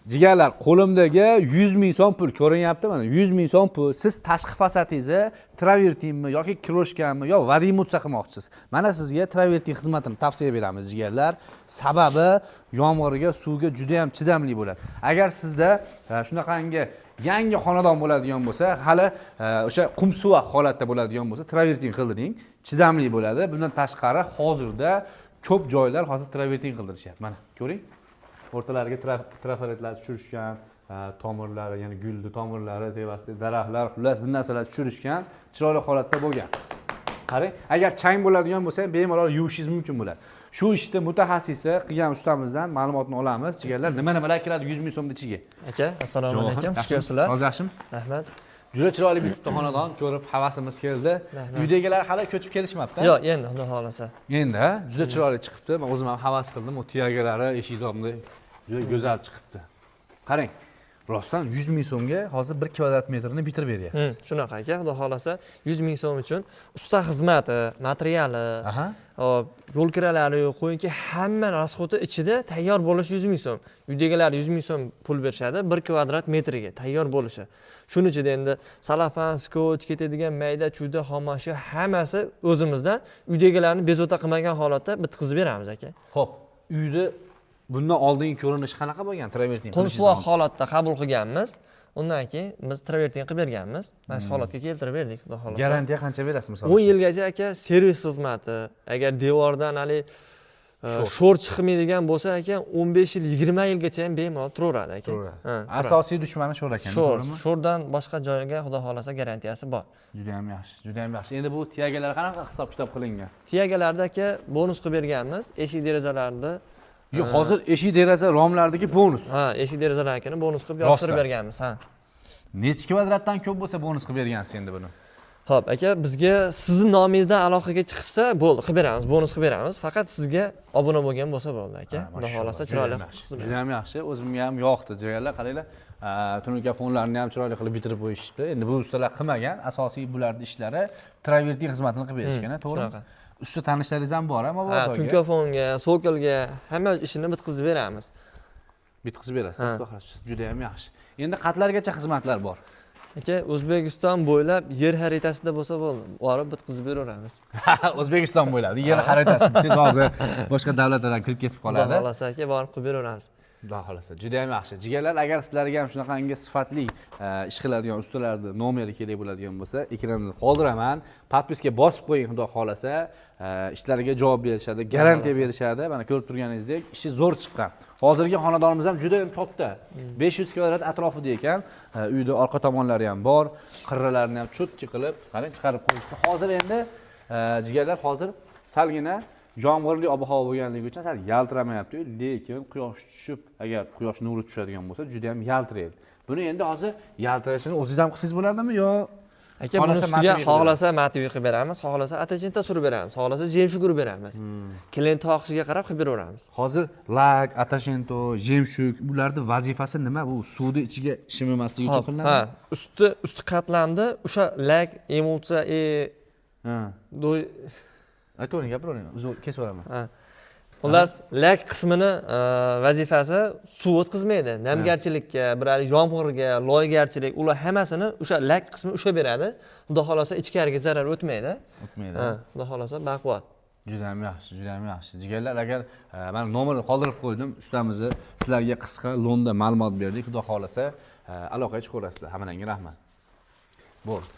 Jigarlar, qo'limdagi 100 ming so'm pul ko'rinyapti mana. 100 ming so'm pul. Siz tashqi fasadingizni travertinmi yoki kroshkami yo vadimutsa qilmoqchisiz. Mana sizga travertin xizmatini tavsiya beramiz jigarlar. Sababi yomg'irga, suvga juda ham chidamli bo'ladi. Agar sizda shunaqangi yangi xonadon bo'ladigan bo'lsa, hali o'sha qumsuvoq holatda bo'ladigan bo'lsa, travertin qildiring, chidamli bo'ladi. Bundan tashqari hozirda ko'p joylar hozir travertin qildirishyapti. Mana, ko'ring. O'rtalariga trafaretlar tushirishgan, tomirlari, ya'ni gulni tomirlari, tevasida daraxtlar, xullas bu narsalar tushirishgan, chiroyli holatda bo'lgan. Qarang, agar chang bo'ladigan bo'lsa, bemalol yuvishingiz mumkin bo'ladi. Shu ishni mutaxassisi qilgan ustamizdan ma'lumotni olamiz. Jigarlar, nima-nimalar kiradi 100 ming so'mning ichiga? Aka, assalomu alaykum. Xush kelibsizlar. Hozirshim. Rahmat. Juda chiroyli bitta xonadon ko'rib havasimiz keldi. Uydagilar hali ko'chib kelishmabdi. Yo'q, endi xudo xolasa. Endi juda chiroyli chiqibdi. Men o'zim ham havas qildim. O tiyagalari, eshikdomni juda go'zal chiqibdi. Qarang. Rostdan 100 ming so'mga hozir 1 kvadrat metrni bitirib beryapsiz. Shunaqa aka, xudo xolasa 100 ming so'm uchun usta xizmati, materiali, yo'l kiralari, qo'yinki hamma rasxoti ichida tayyor bo'lish 100 ming so'm. Uydagilar 100 ming so'm pul berishadi 1 kvadrat metriga tayyor bo'lishi. Shuning ichida endi salafan, skotch, ketadigan mayda-chuyda xomashyo hammasi o'zimizdan uydagilarni bezovta qilmagan holatda bitkazib beramiz aka. Xo'p, uyda bundan oldingi ko'rinishi qanaqa bo'lgan travertin? Qumsuvoq holatda qabul qilganmiz. Undan keyin biz travertin qilib berganmiz. Mana shu holatga keltirib berdik, xudo xolasa. Garantiya qancha berasiz masalan? 10 yilgacha aka servis xizmati. Agar devordan hali sho'r chiqmaydigan bo'lsa aka 15 yil, 20 yilgacha ham bemalol turaveradi aka. Asosiy dushmani sho'r ekan, to'g'rimi? Sho'rdan boshqa joyga xudo xolasa garantiyasi bor. Juda ham yaxshi, juda ham yaxshi. Endi bu tiyagalar qanaqa hisob-kitob qilingan? Tiyagalarda aka bonus qilib berganmiz. Eshik derazalarida Yo'q, hozir eshik deraza romlaridagi bonus. Eshik derazalarni bonus qilib yopishtirib berganmiz, Necha kvadratdan ko'p bo'lsa bonus qilib bergansiz endi buni? Xo'p, aka, bizga sizning nomingizdan aloqaga chiqsa, bo'ldi, qilib beramiz, bonus qilib beramiz. Faqat sizga obuna bo'lgan bo'lsa bo'ldi, aka. Xudo xolasa chiroyli qilib. Juda ham yaxshi, o'zimga ham yoqdi. Jigarlar, qaranglar, tunukafonlarni ham chiroyli qilib bitirib qo'yishibdi. Endi bu ustalar qilmagan, asosiy bularning ishlari travertin xizmatini qilib berishgan, to'g'rimi? Usta tanishlaringiz ham bor, ammo bor. Tunkafonga, sokolga hamma ishini bitkazib beramiz. Bitkazib berasiz, xudo xolasa. Juda ham yaxshi. Endi qatlargacha xizmatlar bor. Aka, O'zbekiston bo'ylab yer xaritasida bo'lsa bo'ldi, borib bitkazib beraveramiz. O'zbekiston bo'ylab yer xaritasida siz hozir boshqa davlatlardan kirib ketib qoladi. Xudo xolasa aka, borib qilib beraveramiz. Xudo xolasa. Juda ham yaxshi. Jigarlar, agar sizlarga ham shunaqangi sifatli ish qiladigan ustalarning nomeri kerak bo'ladigan bo'lsa, ekranda qoldiraman. Podpiska bosib qo'ying, xudo xolasa. Ishlariga javob berishadi, garantiya berishadi. Mana ko'rib turganingizdek, ishi zo'r chiqqan. Hozirgi xonadonimiz ham juda ham katta. 500 kvadrat atrofida ekan. Uyda orqa tomonlari ham bor, qirralarini ham cho'tki qilib, qarang, chiqarib qo'yishdi. Hozir endi jigarlar, hozir salgina yomg'irli ob-havo bo'lganligi uchun sal yaltiramayapti, lekin quyosh tushib, agar quyosh nuri tushadigan bo'lsa, juda ham yaltiraydi. Buni endi hozir yaltirashini o'zingiz ham qilsangiz bo'ladimi yo? Aka, buni ustiga xohlasa mativiy qilib beramiz, xohlasa atachinta surib beramiz, xohlasa jemshug urib beramiz. Klient xohishiga qarab qilib beraveramiz. Hozir lak, atachinto, jemshug, bularning vazifasi nima? Bu suvni ichiga shimimasligi uchun qilinadi. Usti qatlamda o'sha lak, emulsiya, aytavering, gapiravering, kesib olaman. Xullas, lak qismini vazifasi suv o'tkazmaydi. Namgarchilikka, biror yomg'irga, loygarchilik, ular hammasini o'sha lak qismi ushlab beradi. Xudo xolasa ichkariga zarar o'tmaydi. Xudo xolasa baquvvat. Juda ham yaxshi, juda ham yaxshi. Jigarlar, agar men nomerni qoldirib qo'ydim, ustamizni sizlarga qisqa lo'nda ma'lumot berdik. Xudo xolasa aloqaga chiqaverasizlar. Hammalarga rahmat. Bo'ldi.